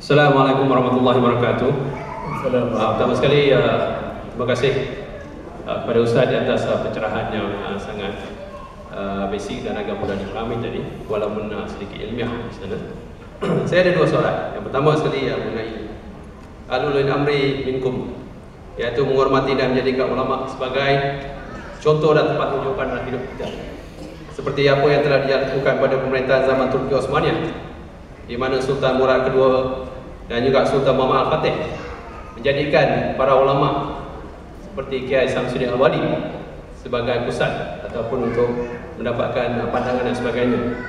Assalamualaikum warahmatullahi wabarakatuh. Pertama sekali terima kasih kepada Ustaz di atas pencerahan yang sangat basic dan agak mudah dipahami tadi, walaupun sedikit ilmiah di sana. Saya ada dua soalan. Yang pertama sekali mengenai ulul amri minkum, iaitu menghormati dan menjadikan ulama sebagai contoh dan tempat rujukan dalam hidup kita. Seperti apa yang telah dilakukan pada pemerintahan zaman Turki Osmaniyah, di mana Sultan Murad kedua dan juga Sultan Muhammad Al-Fatih menjadikan para ulama seperti Kiai Samsudin Al-Wali sebagai pusat ataupun untuk mendapatkan pandangan dan sebagainya.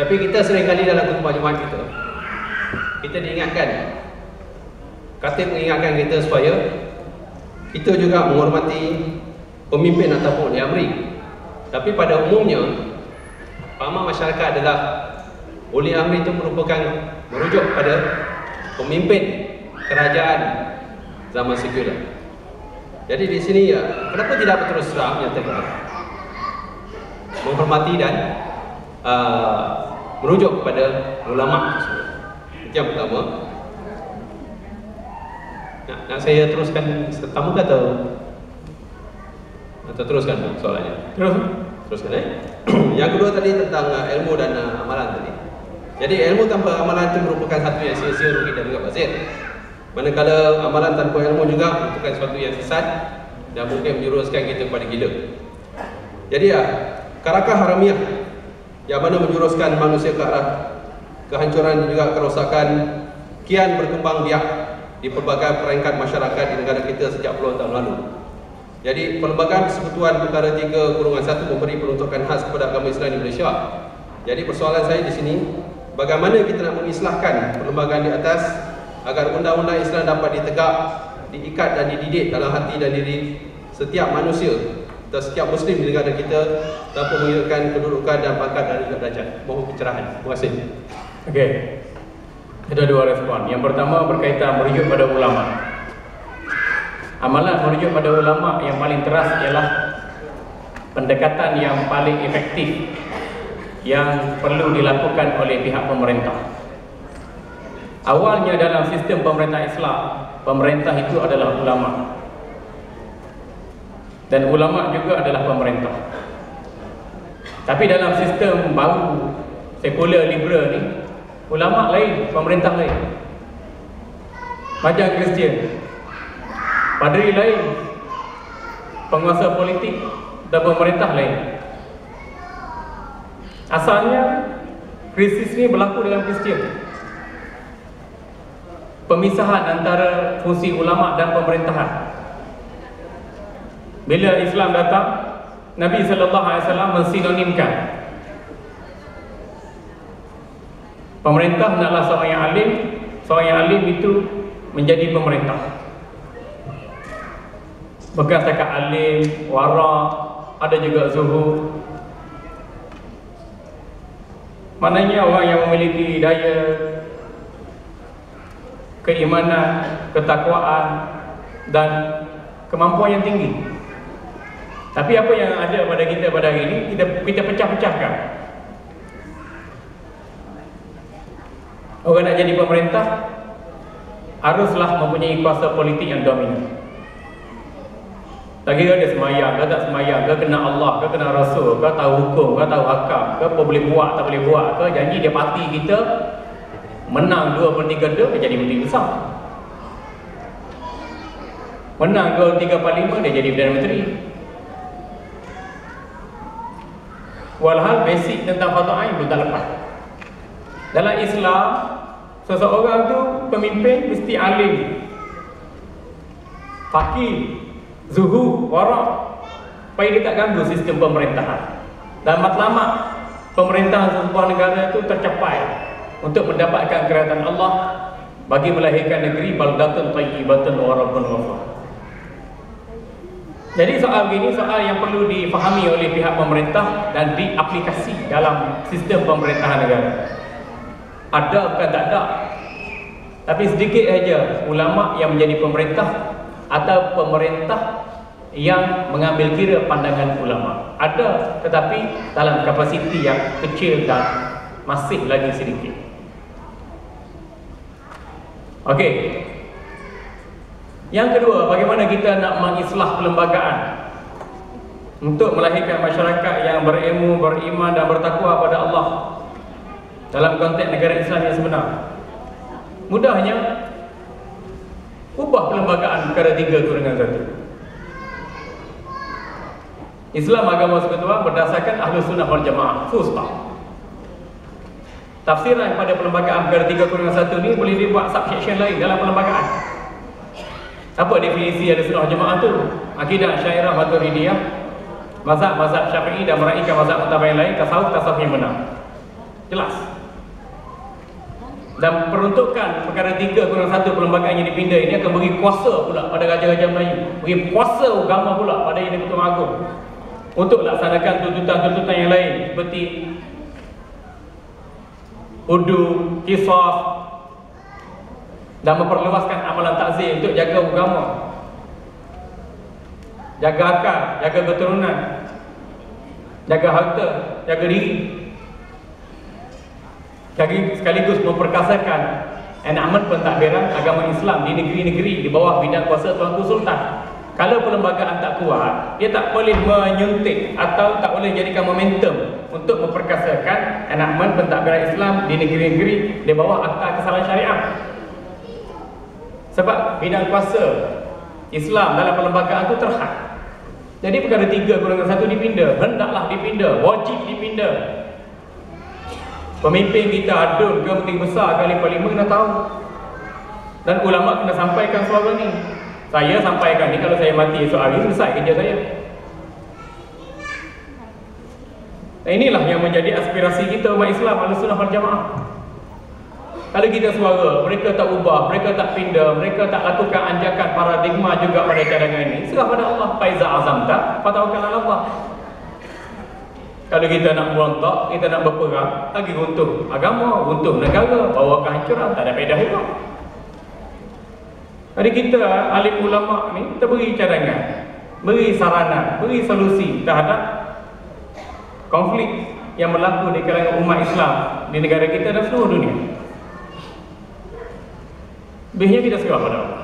Tapi kita seringkali dalam khutbah Jumaat kita diingatkan, khatib mengingatkan kita supaya kita juga menghormati pemimpin ataupun amri. Tapi pada umumnya paham masyarakat adalah uli amri itu merupakan merujuk pada pemimpin kerajaan zaman sekular. Jadi di sini kenapa tidak berterus terang menyatakan menghormati dan merujuk kepada ulama? Itu yang pertama. Nak saya teruskan pertama atau teruskan soalannya? Teruskan Yang kedua tadi tentang ilmu dan amalan tadi. Jadi ilmu tanpa amalan itu merupakan satu yang sia-sia, rugi dan juga bazir. Manakala amalan tanpa ilmu juga merupakan sesuatu yang sesat dan mungkin menjuruskan kita kepada gila. Jadi karakah haramiah yang mana menjuruskan manusia ke arah kehancuran dan juga kerosakan kian berkembang biak di pelbagai peringkat masyarakat di negara kita sejak puluhan tahun lalu. Jadi Perlembagaan Persekutuan Perkara 3/1 memberi peruntukan khas kepada agama Islam di Malaysia. Jadi persoalan saya di sini, bagaimana kita nak mengislahkan perlembagaan di atas agar undang-undang Islam dapat ditegak, diikat dan dididik dalam hati dan diri setiap manusia atau setiap Muslim di negara kita tanpa menghilangkan kedudukan dan pangkat dan juga derajat. Mohon pencerahan. Terima kasih. Okey. Ada dua respon. Yang pertama berkaitan merujuk pada ulama. Amalan merujuk pada ulama yang paling teras ialah pendekatan yang paling efektif yang perlu dilakukan oleh pihak pemerintah. Awalnya dalam sistem pemerintah Islam, pemerintah itu adalah ulama dan ulama juga adalah pemerintah. Tapi dalam sistem baru sekular liberal ni, ulama lain, pemerintah lain. Macam Kristian, padri lain, penguasa politik dan pemerintah lain. Asalnya krisis ini berlaku dalam Kristian. Pemisahan antara fungsi ulama dan pemerintahan. Bila Islam datang, Nabi SAW mensinonimkan pemerintah adalah seorang yang alim. Seorang yang alim itu menjadi pemerintah. Bukan setakat alim, wara, ada juga zuhud. Maknanya orang yang memiliki daya, keimanan, ketakwaan dan kemampuan yang tinggi. Tapi apa yang ada pada kita pada hari ini, kita pecah-pecahkan. Orang nak jadi pemerintah haruslah mempunyai kuasa politik yang dominan. Tak kira dia semayang, ke tak semayang, ke kena Allah, ke kena Rasul, ke tahu hukum, ke tahu hakam, ke apa boleh buat, tak boleh buat, ke janji dia parti kita menang 2/3 dia jadi menteri besar, menang 2/3/5 dia jadi Perdana Menteri. Walhal basic tentang fardu ain pun tak lepas. Dalam Islam, seseorang tu pemimpin mesti alim, faqih, zuhud, wara', supaya dia tak ganggu sistem pemerintahan. Dan matlamat pemerintahan sebuah negara itu tercapai untuk mendapatkan kerajaan Allah bagi melahirkan negeri baldatun thayyibatun wa rabbun ghafur. Jadi soal ini soal yang perlu difahami oleh pihak pemerintah dan diaplikasi dalam sistem pemerintahan negara. Ada bukan tak ada, tapi sedikit saja ulama yang menjadi pemerintah atau pemerintah yang mengambil kira pandangan ulama. Ada, tetapi dalam kapasiti yang kecil dan masih lagi sedikit. Okey. Yang kedua, bagaimana kita nak mengislah perlembagaan untuk melahirkan masyarakat yang berilmu, beriman dan bertakwa pada Allah dalam konteks negara Islam yang sebenar. Mudahnya, ubah perlembagaan perkara 3:1. Islam agama persekutuan berdasarkan Ahlus Sunnah wal Jamaah. Full stop. Tafsiran pada perlembagaan perkara 3:1 ni boleh dibuat subsection lain dalam perlembagaan. Apa definisi Ahlus Sunnah wal Jamaah tu? Akidah Asy'ariyah Maturidiyah, mazhab Syafi'i dan meraihkan mazhab mutabayin lain, tasawuf yang benar. Jelas. Dan peruntukan perkara 3:1 perlembagaan yang dipindah ini akan beri kuasa pula pada raja-raja Melayu, beri kuasa agama pula pada Yang di-Pertuan Agong untuk laksanakan tuntutan-tuntutan yang lain seperti hudud, qisas dan memperluaskan amalan takzir untuk jaga agama, jaga akal, jaga keturunan, jaga harta, jaga diri, sekaligus memperkasakan enakmen pentadbiran agama Islam di negeri-negeri di bawah bidang kuasa Tuanku Sultan. Kalau perlembagaan tak kuat, dia tak boleh menyuntik atau tak boleh jadikan momentum untuk memperkasakan enakmen pentadbiran Islam di negeri-negeri di bawah akta kesalahan syariah. Sebab bidang kuasa Islam dalam perlembagaan itu terhad. Jadi perkara 3:1 dipindah, hendaklah dipindah, wajib dipindah. Pemimpin kita adun ke menteri besar kali parlimen kena tahu. Dan ulama kena sampaikan suara ni. Saya sampaikan ni, kalau saya mati esok hari, selesai kerja saya. Nah, inilah yang menjadi aspirasi kita umat Islam Ahlus Sunnah wal Jamaah. Kalau kita suara, mereka tak ubah, mereka tak pindah, mereka tak lakukan anjakan paradigma juga pada cadangan ini, serah pada Allah. Faiza azamta fatawakkal 'ala Allah. Kalau kita nak berontak, kita nak berperang, lagi runtuh agama, runtuh negara, bawa kehancuran, tak ada faedah juga. Jadi kita alim ulama ni, kita beri cadangan, beri sarana, beri solusi terhadap konflik yang berlaku di kalangan umat Islam di negara kita dan seluruh dunia. Lebihnya kita serah pada Allah.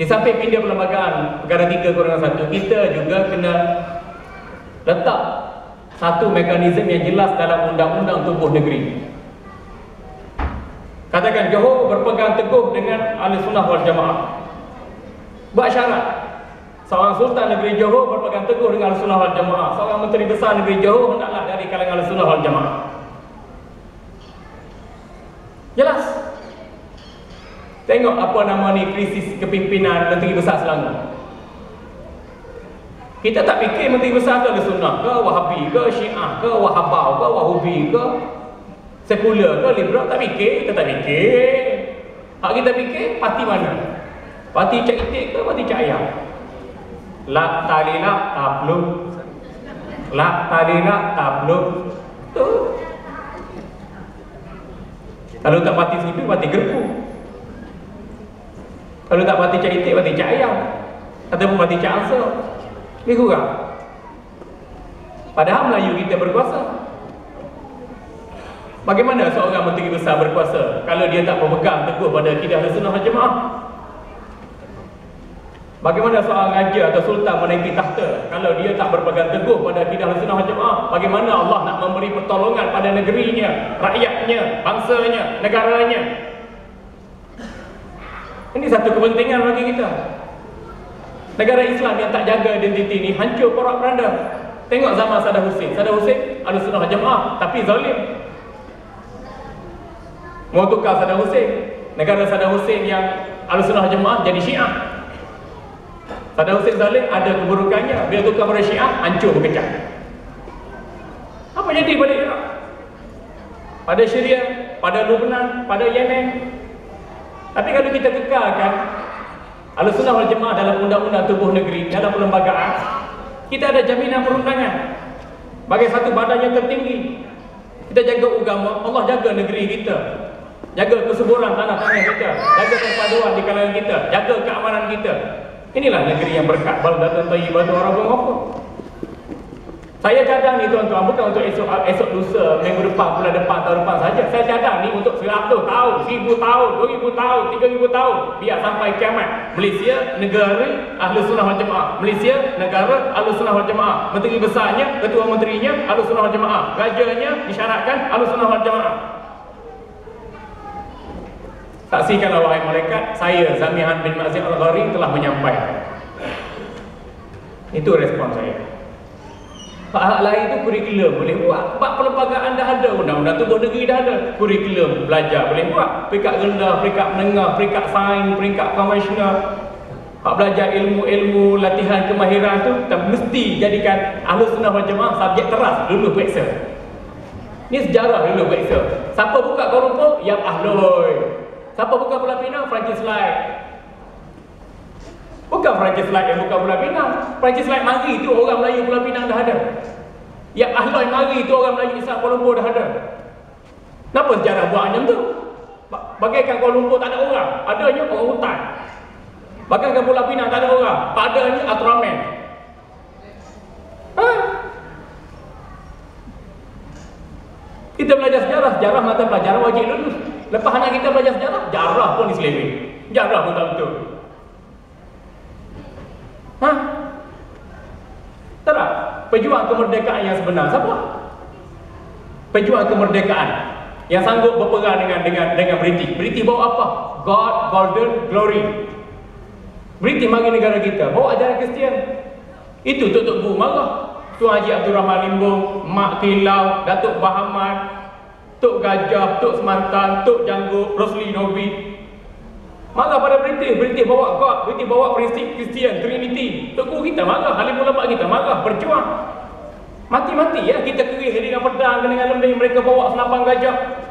Di samping pindah perlembagaan perkara 3:1, kita juga kena letak satu mekanisme yang jelas dalam undang-undang tubuh negeri. Katakan Johor berpegang teguh dengan Ahlus Sunnah wal Jamaah. Buat syarat seorang sultan negeri Johor berpegang teguh dengan Ahlus Sunnah wal Jamaah. Seorang menteri besar negeri Johor hendaklah dari kalangan Ahlus Sunnah wal Jamaah. Jelas. Tengok apa nama ni, krisis kepimpinan menteri besar Selangor. Kita tak fikir menteri besar tu Ahlus Sunnah ke, Wahabi ke, Syiah ke, Wahabau ke, Wahubi ke, sekular ke, liberal. Tak fikir, kita tak fikir. Hak kita fikir, parti mana? Parti Cak Itik ke, parti Cak Ayah? La talilak tabluk, la talilak tabluk. Tu. Kalau tak parti sipil, parti gerbu. Kalau tak parti Cak Itik, parti Cak Ayah, ataupun parti Cak Ansar. Lebih kurang. Padahal Melayu kita berkuasa. Bagaimana seorang menteri besar berkuasa kalau dia tak berpegang teguh pada akidah Ahlus Sunnah wal Jamaah? Bagaimana seorang raja atau sultan menaiki tahta kalau dia tak berpegang teguh pada akidah Ahlus Sunnah wal Jamaah? Bagaimana Allah nak memberi pertolongan pada negerinya, rakyatnya, bangsanya, negaranya? Ini satu kepentingan bagi kita. Negara Islam yang tak jaga identiti ni hancur porak-poranda. Tengok zaman Saddam Hussein. Saddam Hussein Ahlus Sunnah wal Jamaah tapi zalim. Mau tukar Saddam Hussein, negara Saddam Hussein yang Ahlus Sunnah wal Jamaah jadi Syiah. Saddam Hussein zalim, ada keburukannya. Bila tukar pada Syiah, hancur berkecah. Apa jadi pada Iraq, pada Syria, pada Lebanon, pada Yemen? Tapi kalau kita kekalkan Ahlus Sunnah wal Jamaah dalam undang-undang tubuh negeri, dalam perlembagaan, kita ada jaminan perundangan bagi satu badan yang tertinggi. Kita jaga agama, Allah jaga negeri kita, jaga kesuburan tanah-tanah kita, jaga perpaduan di kalangan kita, jaga keamanan kita. Inilah negeri yang berkat, baldatun thayyibatun wa rabbun ghafur. Saya cadang ni tuan-tuan, bukan untuk esok lusa, minggu depan, bulan depan, tahun depan saja. Saya cadang ni untuk 100 tahun, 1000 tahun, 2000 tahun, 3000 tahun. Biar sampai kiamat. Malaysia, negara Ahlus Sunnah wal Jamaah. Malaysia, negara Ahlus Sunnah wal Jamaah. Menteri besarnya, ketua menterinya Ahlus Sunnah wal Jamaah. Rajanya disyaratkan Ahlus Sunnah wal Jamaah. Saksikanlah wahai malaikat, saya Zamihan bin Mazin Al-Ghari telah menyampaikan. Itu respon saya. Hal lain itu kurikulum boleh buat. Bab perlembagaan dah ada, undang-undang tubuh negeri dah ada. Kurikulum belajar boleh buat. Peringkat rendah, peringkat menengah, peringkat sains, peringkat konvensional. Hak belajar ilmu-ilmu latihan kemahiran tu kita mesti jadikan Ahlus Sunnah wal Jamaah subjek teras dulu periksa. Ni sejarah dulu periksa. Siapa buka Kuala Lumpur? Yang Ahlul. Siapa buka Pulau Pinang? Francis Light. Bukan Francis Light yang buka Pulau Pinang. Francis Light mari tu orang Melayu Pulau Pinang dah ada. Yang Ahlul mari tu orang Melayu Islam Kuala Lumpur dah ada. Kenapa sejarah buat macam tu? Bagaikan Kuala Lumpur tak ada orang, adanya orang hutan. Bagaikan Pulau Pinang tak ada orang, adanya Ultraman. Kita belajar sejarah, sejarah mata pelajaran wajib lulus. Lepas anak kita belajar sejarah, jarah pun diselewi. Jarah pun tak betul. Tak? Pejuang kemerdekaan yang sebenar siapa? Pejuang kemerdekaan yang sanggup berperang dengan British. British bawa apa? God, Golden Glory. British mari negara kita, bawa ajaran Kristian. Itu Tok Bu marah. Tuan Haji Abdul Rahman Limbung, Mak Kilau, Datuk Bahaman, Tok Gajah, Tok Semantan, Tok Janggut, Rosli Nobi. Marah pada British. British bawa God, British bawa prinsip Kristian, Trinity. Tok Bu kita marah, alim ulama kita marah, berjuang. Mati-mati ya kita kerih dengan pedang, dengan lembing, mereka bawa senapang gajah.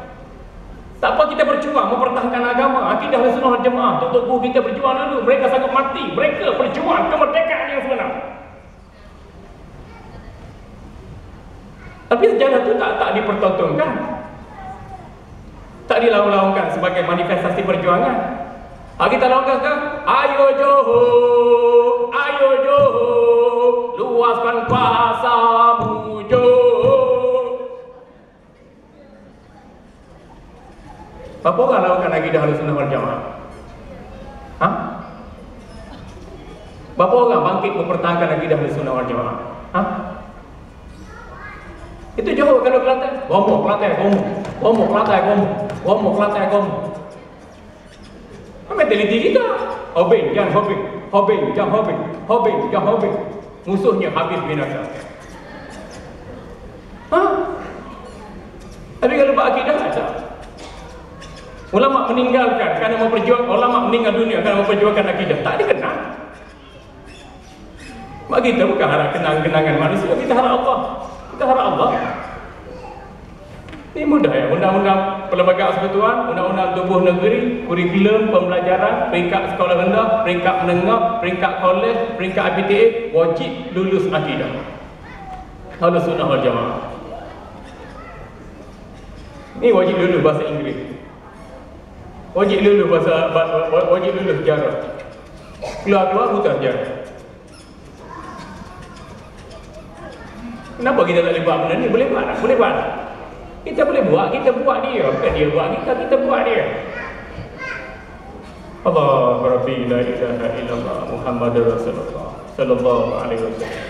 Tak apa kita berjuang mempertahankan agama, akidah Ahlus Sunnah wal Jamaah. Tok Bu kita berjuang dulu, mereka sanggup mati, mereka berjuang kemerdekaan yang sebenar. Tapi sejarah itu tak dipertontonkan, tak dilaung-laungkan sebagai manifestasi perjuangan. Kita laungkan sekarang, ayo Johor, luaskan kuasamu Johor. Apa orang laungkan akidah Ahlus Sunnah wal Jamaah? Berapa orang bangkit mempertahankan akidah Ahlus Sunnah wal Jamaah? Itu Johor. Kalau Kelantan, Gomo, Kelantan, Gomo, Kelantan, Gomo, Kelantan, Gomo. Mentaliti kita. Hobin, jangan hobin. Hobin, jangan hobin. Hobin, jangan hobin. Musuhnya habis binasa. Tapi kalau berakidah ada. Ulama meninggalkan kerana memperjuangkan, ulama meninggal dunia kerana memperjuangkan akidah. Tak dikenal. Mak kita bukan harap kenang-kenangan manusia, kita harap Allah. Kita harap Allah. Ini mudah ya, undang-undang perlembagaan persekutuan, undang-undang tubuh negeri, kurikulum pembelajaran, peringkat sekolah rendah, peringkat menengah, peringkat kolej, peringkat IPTA, wajib lulus akidah Ahlus Sunnah wal Jamaah. Ini wajib lulus bahasa Inggeris, wajib lulus wajib lulus sejarah, keluar buta sejarah. Kenapa kita tak boleh buat benda ni? Boleh buat tak? Boleh buat tak? Kita boleh buat, kita buat dia. Bukan dia buat kita buat dia. Allah Rabbi la ilaha illallah Muhammadur Rasulullah sallallahu alaihi wasallam.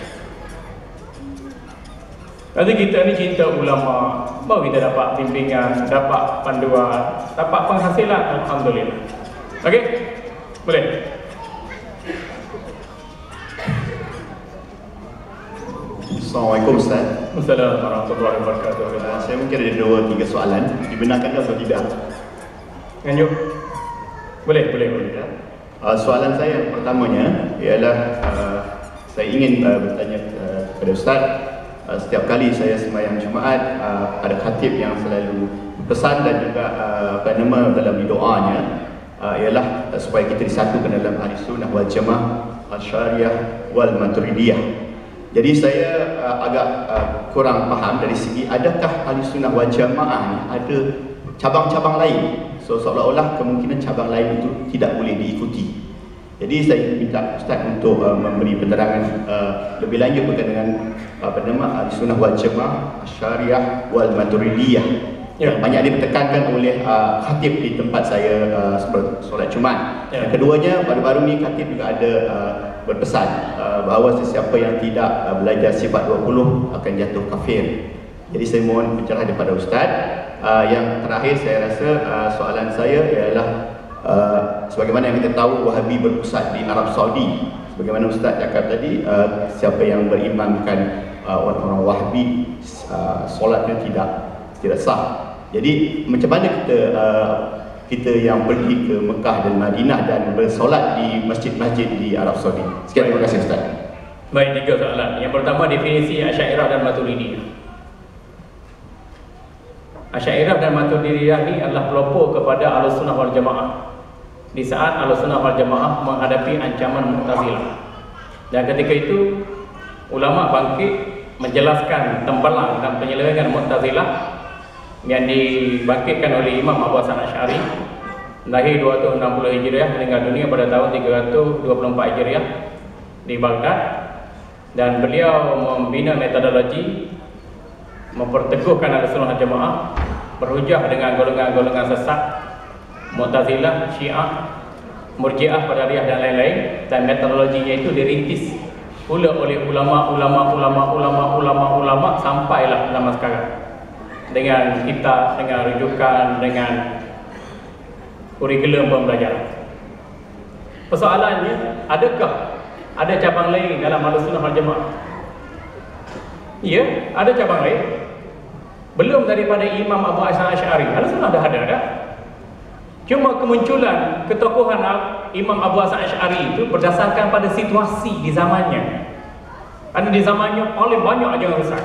Nanti kita ni cinta ulama, baru kita dapat bimbingan, dapat panduan, dapat penghasilan, alhamdulillah. Okey? Boleh? Assalamualaikum Ustaz. Assalamualaikum warahmatullahi wabarakatuh. Saya mungkin ada 2-3 soalan. Dibenarkan atau tidak? Lanjut. Boleh. Soalan saya yang pertamanya ialah saya ingin bertanya kepada Ustaz. Setiap kali saya sembahyang Jumaat, ada khatib yang selalu pesan dan juga dalam doanya ialah supaya kita disatukan dalam Ahlus Sunnah wal Jamaah, Asy'ariyah wal Maturidiyah. Jadi saya agak kurang faham dari segi adakah Ahlus Sunnah wal Jamaah ni ada cabang-cabang lain. So seolah-olah kemungkinan cabang lain itu tidak boleh diikuti. Jadi saya minta Ustaz untuk memberi penerangan lebih lanjut berkaitan dengan nama Ahlussunnah wal Jamaah Syariah wal Maturidiyah. Yang banyak ditekankan oleh khatib di tempat saya solat Jumaat. Yang keduanya, baru-baru ni khatib juga ada berpesan bahawa sesiapa yang tidak belajar sifat 20 akan jatuh kafir. Jadi saya mohon pencerahan daripada Ustaz. Yang terakhir saya rasa soalan saya ialah sebagaimana yang kita tahu Wahabi berpusat di Arab Saudi. Sebagaimana Ustaz cakap tadi, siapa yang berimamkan orang-orang Wahabi solatnya tidak sah. Jadi macam mana kita yang pergi ke Mekah dan Madinah dan bersolat di masjid-masjid di Arab Saudi? Sekian, terima kasih Ustaz. Baik, 3 soalan. Yang pertama, definisi Asy'ariyah dan Maturidiyah. Asy'ariyah dan Maturidiyah ini adalah pelopor kepada Ahlussunnah wal Jamaah di saat Ahlussunnah wal Jamaah menghadapi ancaman Mu'tazilah. Dan ketika itu ulama bangkit menjelaskan tembalang dan penyelewengan Mu'tazilah yang dibangkitkan oleh Imam Abu Hasan Asy'ari, lahir 260 Hijriah, meninggal dunia pada tahun 324 Hijriah di Baghdad. Dan beliau membina metodologi memperteguhkan Ahlussunnah Jamaah, berhujah dengan golongan-golongan sesat Mu'tazilah, Syiah, Murji'ah, Qadariyah dan lain-lain. Dan metodologinya itu dirintis pula oleh ulama sampailah zaman sekarang dengan kitab, dengan rujukan, dengan kurikulum pembelajaran. Persoalannya, adakah ada cabang lain dalam Ahlussunnah wal Jamaah? Ya, ada cabang lain. Belum daripada Imam Abu Hasan Asy'ari, Ahlussunnah dah ada dah. Cuma kemunculan ketokohan Imam Abu Hasan Asy'ari itu berdasarkan pada situasi di zamannya. Karena di zamannya paling banyak ajaran sesat.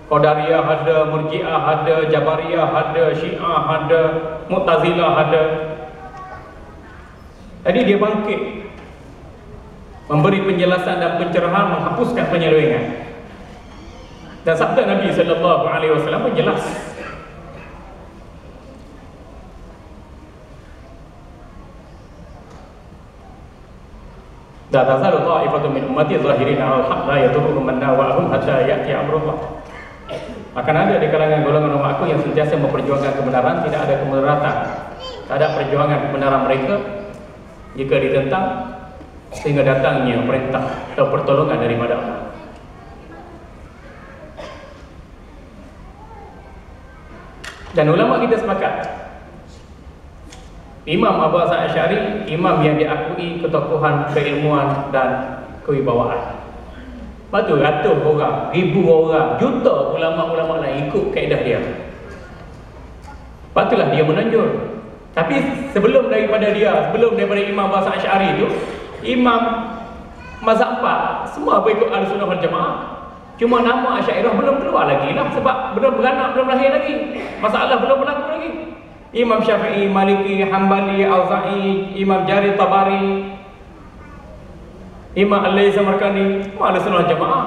Qadariyah ada, Murji'ah ada, Jabariyah ada, Syiah ada, Mu'tazilah ada. Jadi dia bangkit memberi penjelasan dan pencerahan, menghapuskan penyelewengan. Dan sabda Nabi sallallahu alaihi wasallam jelas. La tazalu ta'ifatun min ummati zahirin 'alal haqq la yadurruhum man nawa'ahum hatta ya'ti amrullah. Akan ada di kalangan golongan umatku yang sentiasa memperjuangkan kebenaran, tidak ada kemudaratan, tak ada perjuangan kebenaran mereka jika ditentang sehingga datangnya perintah atau pertolongan daripada Allah. Dan ulama kita sepakat, Imam Abu Hasan Asy'ari imam yang diakui ketokohan, keilmuan dan kewibawaan. Lepas tu ratus orang, ribu orang, juta ulama-ulama lain ikut kaedah dia. Lepas itulah dia menonjol. Tapi sebelum daripada Imam Abu Hasan Asy'ari itu, Imam mazhab 4 semua berikut Ahlussunnah wal Jamaah. Cuma nama Asy'ariyah belum keluar lagi lah, sebab belum beranak, belum lahir lagi. Masalah belum berlaku lagi. Imam Syafi'i, Maliki, Hambali, Auza'i, Imam Jarir Tabari, Imam Al-Layth Samarkandi, Ahlussunnah wal Jamaah.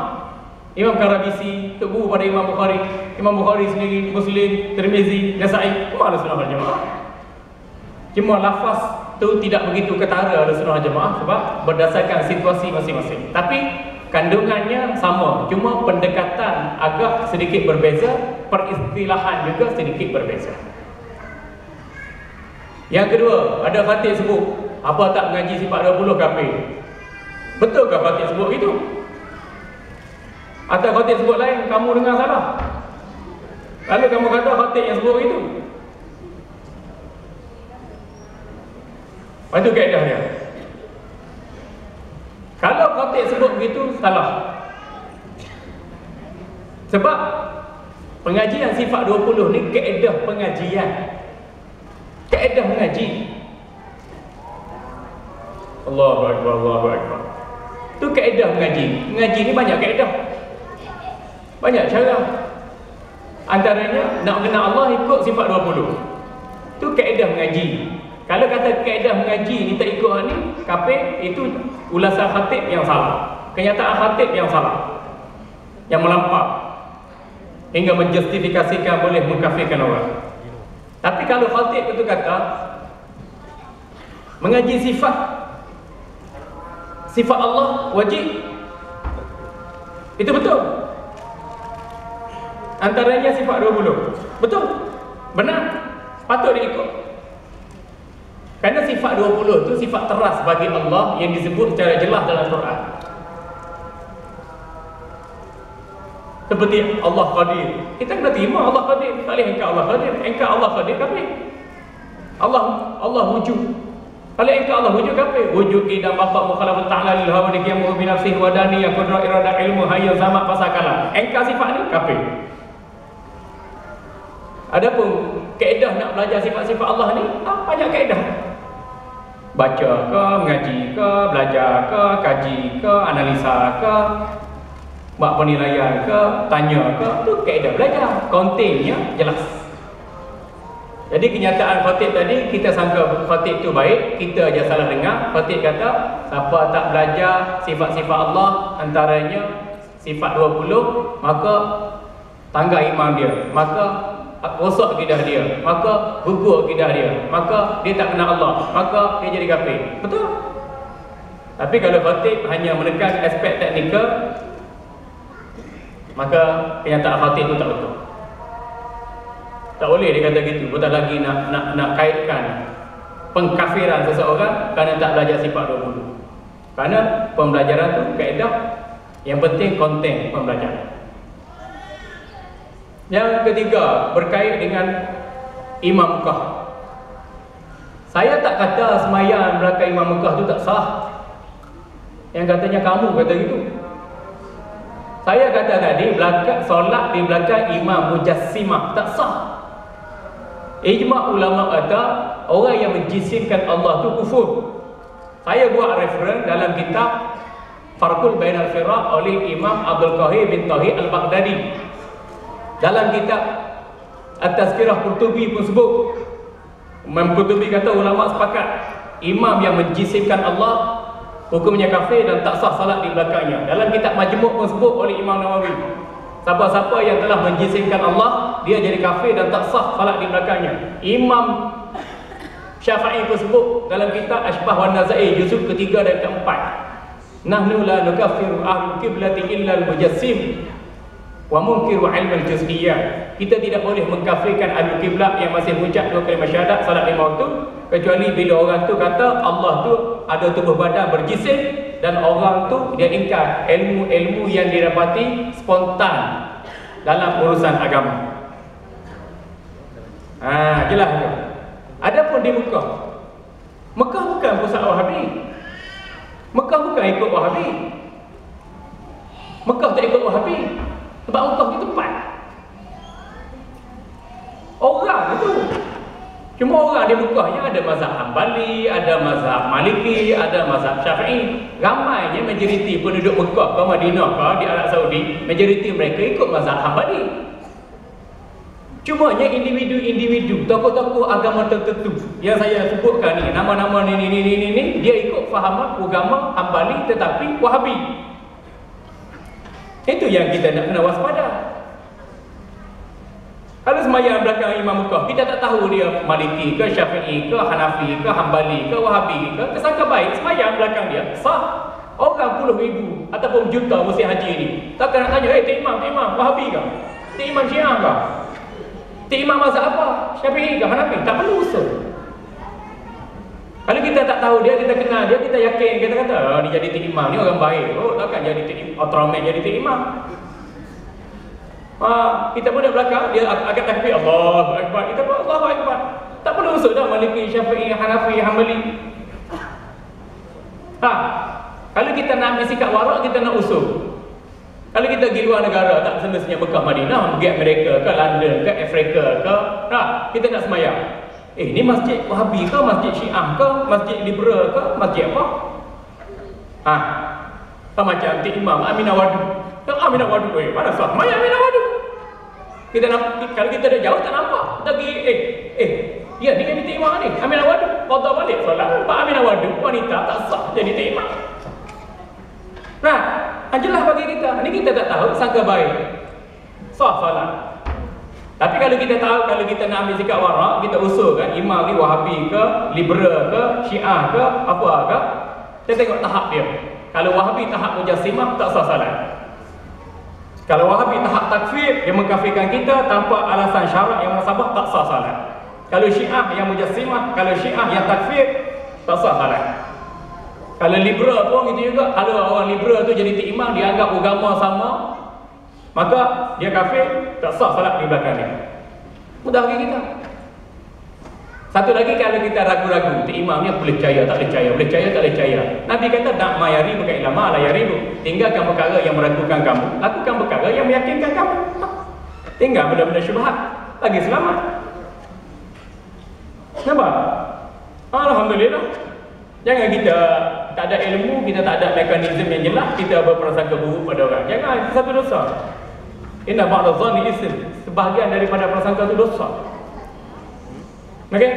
Imam Karabisi, guru pada Imam Bukhari, Imam Bukhari sendiri, Muslim, Tirmizi, Nasa'i, Ahlussunnah wal Jamaah. Cuma lafaz tu tidak begitu ketara Ahlussunnah wal Jamaah sebab berdasarkan situasi masing-masing. Tapi kandungannya sama, cuma pendekatan agak sedikit berbeza, peristilahan juga sedikit berbeza. Yang kedua, ada khatib sebut, apa tak mengaji sifat 20 kafir? Betulkah khatib sebut itu? Atau khatib sebut lain, kamu dengar salah? Lalu kamu kata khatib yang sebut itu? Itu kaedah dia. Kalau khatib sebut begitu, salah. Sebab pengajian sifat 20 ni kaedah pengajian, kaedah mengaji. Allahu Akbar, Allahu Akbar. Itu kaedah mengaji. Mengaji ni banyak kaedah, banyak cara. Antaranya nak kenal Allah ikut sifat 20. Itu kaedah mengaji. Kalau kata kaedah mengaji ni tak ikut ni, kafir, itu ulasan khatib yang salah, kenyataan khatib yang salah, yang melampau hingga menjustifikasikan boleh mengkafirkan orang. Tapi kalau khatib itu kata mengaji sifat sifat Allah wajib. Itu betul. Antaranya sifat 20. Betul. Benar. Patut diikut. Kerana sifat 20 itu sifat teras bagi Allah yang disebut secara jelas dalam Quran. Seperti Allah Qadir. Kita kena terima Allah Qadir. Tak boleh engkau Allah Qadir. Engkau Allah Qadir kafir. Allah wujud. Kalau engkau Allah wujud kafir. Wujud idam baqa mukhalafat ta'ala lil hawa diqiyamu bi nafsihi wa dani ya qudra irada ilmu hayya zaman pasakala. Engkau sifat ni kafir. Adapun kaedah nak belajar sifat-sifat Allah ni, banyak kaedah. Baca ke, mengaji ke, belajar ke, kaji ke, analisa ke, buat penilaian ke, tanya ke, tu kaedah belajar. Kontennya jelas. Jadi kenyataan khatib tadi, kita sangka khatib tu baik, kita aja salah dengar. Khatib kata, siapa tak belajar sifat-sifat Allah, antaranya sifat 20, maka tangga iman dia, maka rosak akidah dia, maka gugur akidah dia, maka dia tak kenal Allah, maka dia jadi kafir. Betul? Tapi kalau khatib hanya menekan aspek teknikal, maka kenyataan khatib itu tak betul. Tak boleh dia kata gitu. Betul lagi nak kaitkan pengkafiran seseorang kerana tak belajar sifat 20. Kerana pembelajaran tu kaedah, yang penting konten pembelajaran. Yang ketiga, berkait dengan Imam Mekah. Saya tak kata sembahyang belakang Imam Mekah tu tak sah. Yang katanya kamu kata gitu. Saya kata tadi, solat di belakang Imam Mujassimah tak sah. Ijma' ulama kata orang yang menjisimkan Allah tu kufur. Saya buat referen dalam kitab Farqul Bainal Firaq oleh Imam Abdul Qahir bin Tahir Al-Baghdadi. Dalam kitab At-Tazkirah Qurtubi pun sebut, Imam Qurtubi kata ulama sepakat imam yang menjisimkan Allah hukumnya kafir dan tak sah salat di belakangnya. Dalam kitab Majmu' pun sebut oleh Imam Nawawi, siapa-siapa yang telah menjisimkan Allah, dia jadi kafir dan tak sah salat di belakangnya. Imam Syafi'i pun sebut dalam kitab Ashbah wan Nazai juzuk ketiga dan keempat, nahnu la nukaffiru ahlul qiblati illa al-mujassim wa munkiru ilm al-juz'iyyah. Kita tidak boleh mengkafirkan ahli kiblat yang masih mengucap 2 kalimah syahadat salat 5 waktu, kecuali bila orang tu kata Allah tu ada tubuh badan berjisim, dan orang tu dia ingkar ilmu-ilmu yang didapati spontan dalam urusan agama. Jelas tu. Adapun di Mekah, Mekah bukan pusat Wahabi. Mekah bukan ikut Wahabi. Mekah tak ikut Wahabi. Sebab Mekah itu tempat orang itu. Cuma orang di Mekah yang ada mazhab Hanbali, ada mazhab Maliki, ada mazhab Syafi'i. Ramainya majoriti penduduk Mekah ke Madinah ke di Arab Saudi, majoriti mereka ikut mazhab Hanbali. Cumanya individu-individu, tokoh-tokoh agama tertentu yang saya sebutkan ni, nama-nama ni, dia ikut fahaman agama Hanbali tetapi Wahabi. Itu yang kita nak kena waspada. Kalau sembahyang belakang Imam Mekah, kita tak tahu dia Maliki ke, Syafi'i ke, Hanafi ke, Hanbali ke, Wahabi ke, tersangka baik sembahyang belakang dia sah. Orang puluh ribu ataupun juta musim haji ni takkan nak tanya, Tok Imam Wahabi ke? Tok Imam Syiah ke? Tok Imam mazhab apa? Syafi'i ke, Hanafi? Tak perlu usul. Kalau kita tak tahu dia, kita kenal dia, kita yakin, kita kata, ni jadi Tok Imam, ni orang baik. Takkan jadi Tok Imam, Ultraman jadi Tok Imam. Kita pun dah belakang, dia akan takbir Allahu Akbar. Kita pun Allahu Akbar. Tak perlu usul dah Maliki, Syafi'i, Hanafi, Hanbali. Kalau kita nak ambil sikap warak, kita nak usul. Kalau kita pergi luar negara, tak semestinya Mekah, Madinah, pergi Amerika ke, London ke, Afrika ke, kita nak semayang. Ni masjid Wahabi ke, masjid Syiah ke, masjid liberal ke, masjid apa? Macam Tok Imam Aminah Wadu. Aminah Wadu, mana sah? Maya Aminah Wadu. Kita nak, kalau kita dah jauh tak nampak. Kita pergi, ya ni kan Tok Imam ni, Aminah Wadu. Qadha balik solat, Pak Aminah Wadu, wanita tak sah jadi Tok Imam. Jelas bagi kita. Ni kita tak tahu, sangka baik. Sah solat. Tapi kalau kita tahu, kalau kita nak ambil sikap warak, kita usul kan, imam ni Wahabi ke, liberal ke, Syiah ke, apa ke, kita tengok tahap dia. Kalau Wahabi tahap mujassimah, tak sah salat. Kalau Wahabi tahap takfir, yang mengkafirkan kita tanpa alasan syarak yang munasabah, tak sah salat. Kalau Syiah yang mujassimah, kalau Syiah yang takfir, tak sah salat. Kalau liberal pun gitu juga. Kalau orang liberal tu jadi imam, dia anggap agama sama, maka dia kafir, tak sah salat di belakang dia. Mudah bagi kita. Satu lagi, kalau kita ragu-ragu, imamnya boleh percaya, tak boleh percaya, boleh percaya, tak boleh percaya. Nabi kata, nak mayari bukan ilama la yaribu. Tinggalkan perkara yang meragukan kamu, lakukan perkara yang meyakinkan kamu. Tinggal benda-benda syubhat, lagi selamat. Nampak? Alhamdulillah. Jangan kita tak ada ilmu, kita tak ada mekanisme yang jelas, kita berprasangka buruk pada orang. Jangan, itu satu dosa. Inna ba'da dhanni ism. Sebahagian daripada prasangka itu dosa. Okey?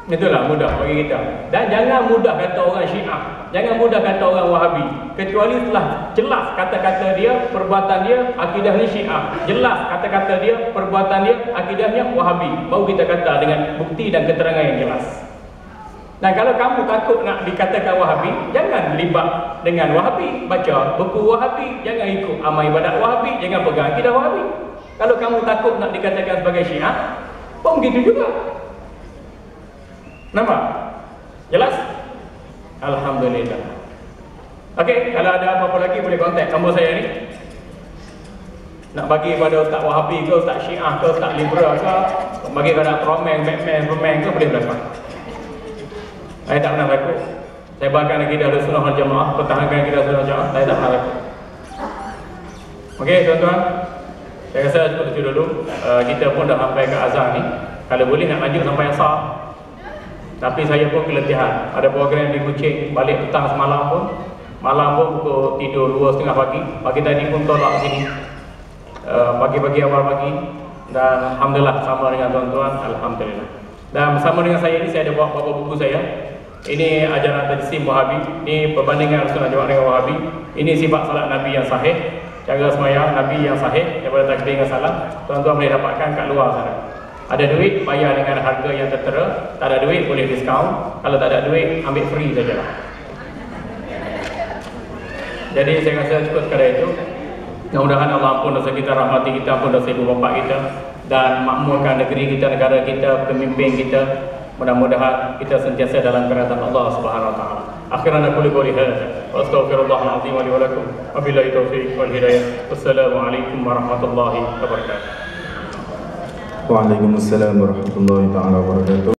Itulah mudah bagi kita. Dan jangan mudah kata orang Syiah, jangan mudah kata orang Wahabi, kecuali setelah jelas kata-kata dia, perbuatan dia, akidahnya Syiah. Jelas kata-kata dia, perbuatan dia, akidahnya Wahabi. Baru kita kata dengan bukti dan keterangan yang jelas. Dan kalau kamu takut nak dikatakan Wahabi, jangan libat dengan Wahabi. Baca buku Wahabi, jangan ikut amal ibadat Wahabi, jangan pegang akidah Wahabi. Kalau kamu takut nak dikatakan sebagai Syiah, pun begitu juga. Nampak? Jelas? Alhamdulillah. Okey, kalau ada apa-apa lagi boleh kontak nombor saya ni. Nak bagi pada Ustaz Wahabi ke, Ustaz Syiah ke, Ustaz Liberal ke, bagi pada Tromeng, Batman, Romeng ke, boleh belakang. Saya tak pernah takut. Saya bahkan akidah Ahlussunnah wal Jamaah, pertahankan akidah Ahlussunnah wal Jamaah, saya tak pernah takut. Okey, tuan-tuan. Saya rasa cukup itu dulu. Kita pun dah sampai ke azan ni. Kalau boleh nak lanjut sampai asar. Tapi saya pun keletihan. Ada program di Kuching, balik petang semalam pun. Malam pun pukul tidur 2.30 pagi. Pagi tadi pun tolak sini. Pagi-pagi awal pagi. Dan Alhamdulillah sama dengan tuan-tuan. Alhamdulillah. Dan bersama dengan saya ni, saya ada bawa beberapa buku saya. Ini ajaran tajsim Wahabi. Ini perbandingan Ahlussunnah Jamaah dengan Wahabi. Ini sifat salat Nabi yang sahih, cara sembahyang Nabi yang sahih daripada takbir dengan salam. Tuan-tuan boleh dapatkan kat luar sana. Ada duit, bayar dengan harga yang tertera. Tak ada duit, boleh diskaun. Kalau tak ada duit, ambil free sajalah. Jadi saya rasa cukup sekadar itu. Mudah-mudahan Allah ampun dosa kita, rahmati kita, ampun dosa ibu bapa kita, dan makmurkan negeri kita, negara kita, pemimpin kita. Mudah-mudahan kita sentiasa dalam kerajaan Allah Subhanahu wa taala. Akhiran aku qouli hadza wa astaghfirullahal azim li wa lakum. Wabillahi taufiq wal hidayah. Wassalamualaikum warahmatullahi wabarakatuh. Waalaikumsalam warahmatullahi taala wabarakatuh.